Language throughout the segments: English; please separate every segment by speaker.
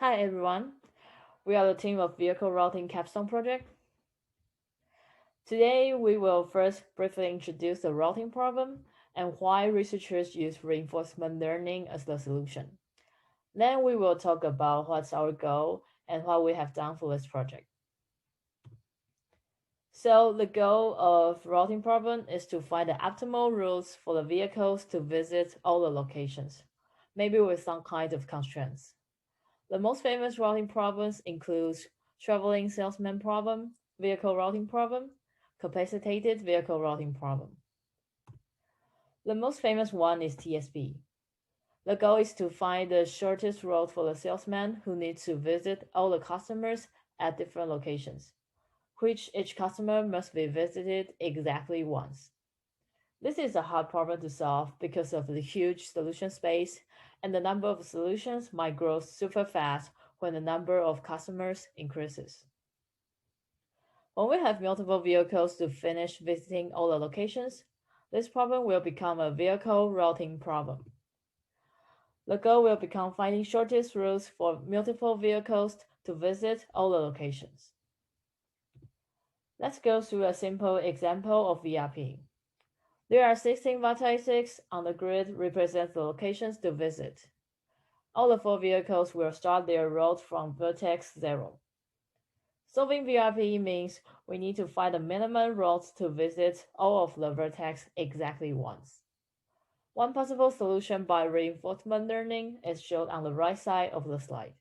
Speaker 1: Hi everyone, we are the team of Vehicle Routing Capstone Project. Today we will first briefly introduce the routing problem and why researchers use reinforcement learning as the solution. Then we will talk about what's our goal and what we have done for this project. So the goal of routing problem is to find the optimal routes for the vehicles to visit all the locations, maybe with some kind of constraints. The most famous routing problems include traveling salesman problem, vehicle routing problem, capacitated vehicle routing problem. The most famous one is TSP. The goal is to find the shortest route for the salesman who needs to visit all the customers at different locations, which each customer must be visited exactly once. This is a hard problem to solve because of the huge solution space, and the number of solutions might grow super fast when the number of customers increases. When we have multiple vehicles to finish visiting all the locations, this problem will become a vehicle routing problem. The goal will become finding shortest routes for multiple vehicles to visit all the locations. Let's go through a simple example of VRP. There are 16 vertices on the grid represent the locations to visit. All the four vehicles will start their route from vertex 0. Solving VRP means we need to find the minimum routes to visit all of the vertex exactly once. One possible solution by reinforcement learning is shown on the right side of the slide.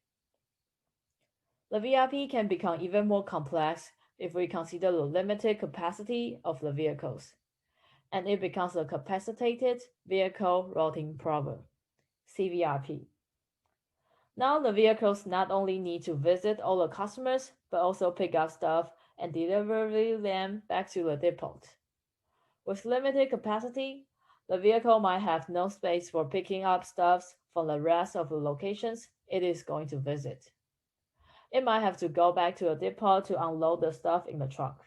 Speaker 1: The VRP can become even more complex if we consider the limited capacity of the vehicles, and it becomes a capacitated vehicle routing problem, CVRP. Now the vehicles not only need to visit all the customers, but also pick up stuff and deliver them back to the depot. With limited capacity, the vehicle might have no space for picking up stuff from the rest of the locations it is going to visit. It might have to go back to the depot to unload the stuff in the truck.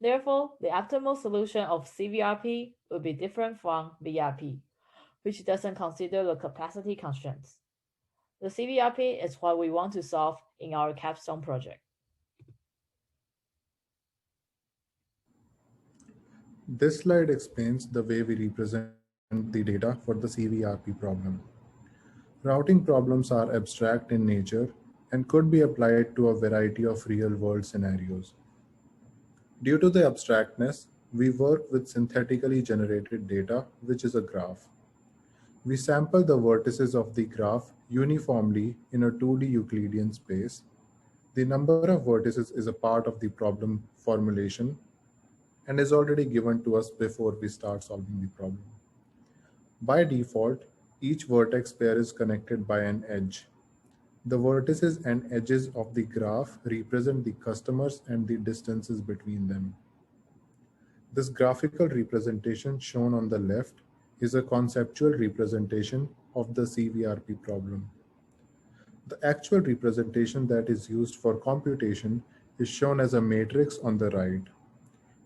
Speaker 1: Therefore, the optimal solution of CVRP would be different from VRP, which doesn't consider the capacity constraints. The CVRP is what we want to solve in our capstone project.
Speaker 2: This slide explains the way we represent the data for the CVRP problem. Routing problems are abstract in nature and could be applied to a variety of real-world scenarios. Due to the abstractness, we work with synthetically generated data, which is a graph. We sample the vertices of the graph uniformly in a 2D Euclidean space. The number of vertices is a part of the problem formulation and is already given to us before we start solving the problem. By default, each vertex pair is connected by an edge. The vertices and edges of the graph represent the customers and the distances between them. This graphical representation shown on the left is a conceptual representation of the CVRP problem. The actual representation that is used for computation is shown as a matrix on the right.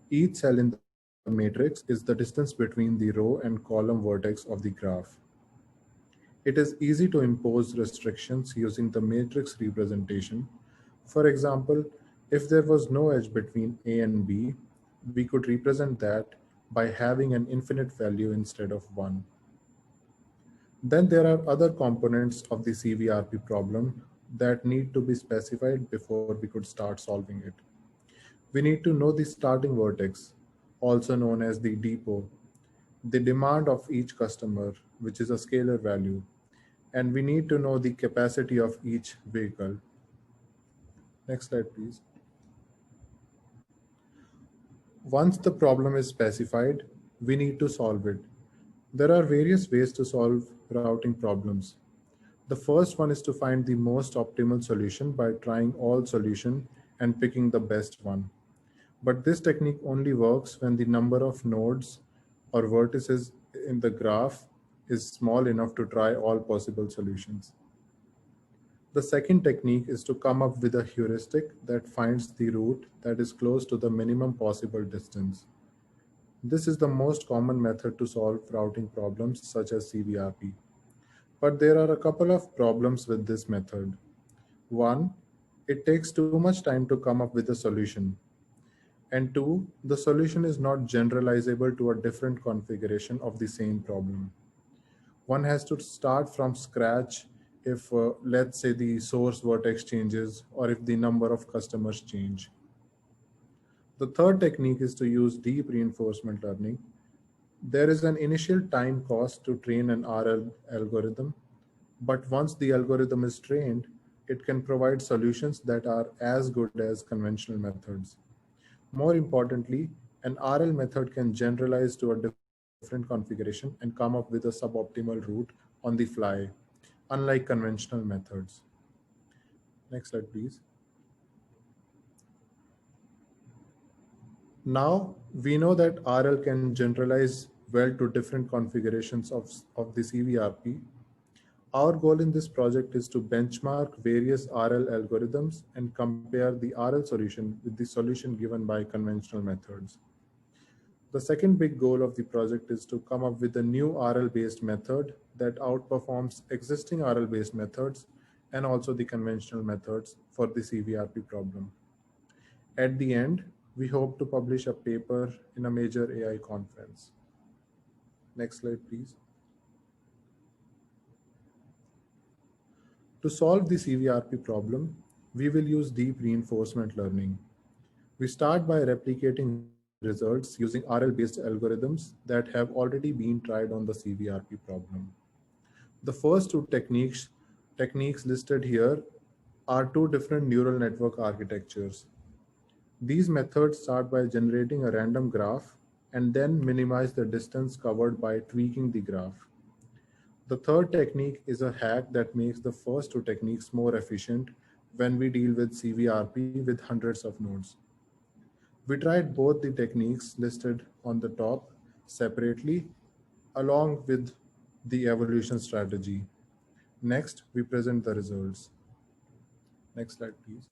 Speaker 2: Each cell in the matrix is the distance between the row and column vertex of the graph. It is easy to impose restrictions using the matrix representation. For example, if there was no edge between A and B, we could represent that by having an infinite value instead of 1. Then there are other components of the CVRP problem that need to be specified before we could start solving it. We need to know the starting vertex, also known as the depot, the demand of each customer, which is a scalar value, and we need to know the capacity of each vehicle. Next slide, please. Once the problem is specified, we need to solve it. There are various ways to solve routing problems. The first one is to find the most optimal solution by trying all solutions and picking the best one. But this technique only works when the number of nodes or vertices in the graph is small enough to try all possible solutions. The second technique is to come up with a heuristic that finds the route that is close to the minimum possible distance. This is the most common method to solve routing problems such as CVRP. But there are a couple of problems with this method. One, it takes too much time to come up with a solution. And two, the solution is not generalizable to a different configuration of the same problem. One has to start from scratch if, let's say, the source vertex changes or if the number of customers change. The third technique is to use deep reinforcement learning. There is an initial time cost to train an RL algorithm, but once the algorithm is trained, it can provide solutions that are as good as conventional methods. More importantly, an RL method can generalize to a different configuration and come up with a suboptimal route on the fly, unlike conventional methods. Next slide, please. Now we know that RL can generalize well to different configurations of the CVRP. Our goal in this project is to benchmark various RL algorithms and compare the RL solution with the solution given by conventional methods. The second big goal of the project is to come up with a new RL-based method that outperforms existing RL-based methods and also the conventional methods for the CVRP problem. At the end, we hope to publish a paper in a major AI conference. Next slide, please. To solve the CVRP problem, we will use deep reinforcement learning. We start by replicating results using RL-based algorithms that have already been tried on the CVRP problem. The first two techniques listed here are two different neural network architectures. These methods start by generating a random graph and then minimize the distance covered by tweaking the graph. The third technique is a hack that makes the first two techniques more efficient when we deal with CVRP with hundreds of nodes. We tried both the techniques listed on the top separately, along with the evolution strategy. Next, we present the results. Next slide, please.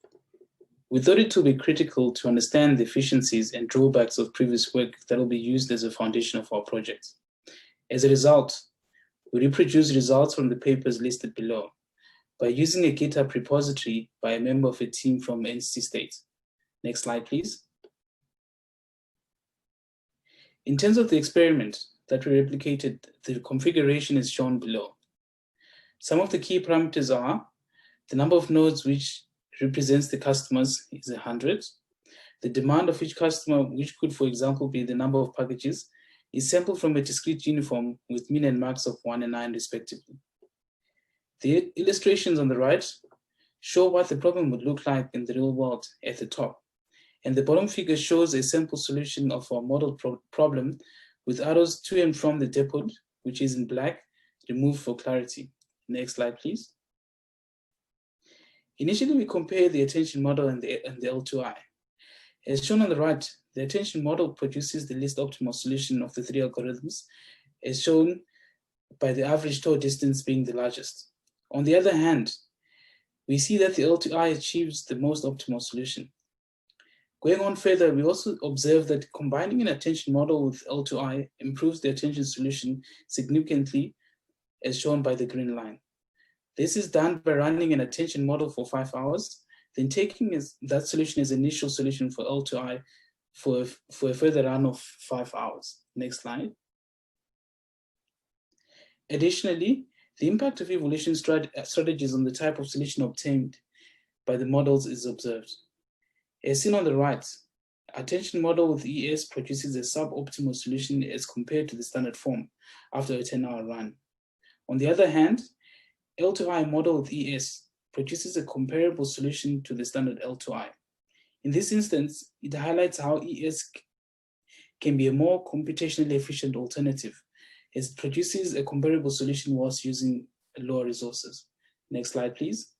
Speaker 3: We thought it would be critical to understand the efficiencies and drawbacks of previous work that will be used as a foundation of our project. As a result, we reproduce results from the papers listed below by using a GitHub repository by a member of a team from NC State. Next slide, please. In terms of the experiment that we replicated, the configuration is shown below. Some of the key parameters are the number of nodes which represents the customers is 100. The demand of each customer, which could, for example, be the number of packages, is sampled from a discrete uniform with min and max of 1 and 9 respectively. The illustrations on the right show what the problem would look like in the real world at the top. And the bottom figure shows a sample solution of our model problem with arrows to and from the depot, which is in black, removed for clarity. Next slide, please. Initially, we compare the attention model and the L2I. As shown on the right, the attention model produces the least optimal solution of the three algorithms, as shown by the average total distance being the largest. On the other hand, we see that the L2I achieves the most optimal solution. Going on further, we also observe that combining an attention model with L2I improves the attention solution significantly, as shown by the green line. This is done by running an attention model for 5 hours, then taking that solution as initial solution for L2I for a further run of 5 hours. Next slide. Additionally, the impact of evolution strategies on the type of solution obtained by the models is observed. As seen on the right, attention model with ES produces a suboptimal solution as compared to the standard form after a 10-hour run. On the other hand, L2I model with ES produces a comparable solution to the standard L2I. In this instance, it highlights how ES can be a more computationally efficient alternative, as it produces a comparable solution whilst using lower resources. Next slide, please.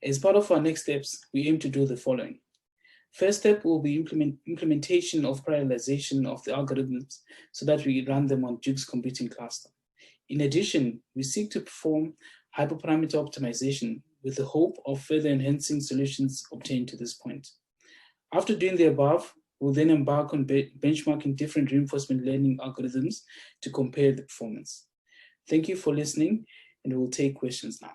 Speaker 3: As part of our next steps, we aim to do the following. First step will be implementation of parallelization of the algorithms so that we run them on Duke's computing cluster. In addition, we seek to perform hyperparameter optimization with the hope of further enhancing solutions obtained to this point. After doing the above, we'll then embark on benchmarking different reinforcement learning algorithms to compare the performance. Thank you for listening, and we'll take questions now.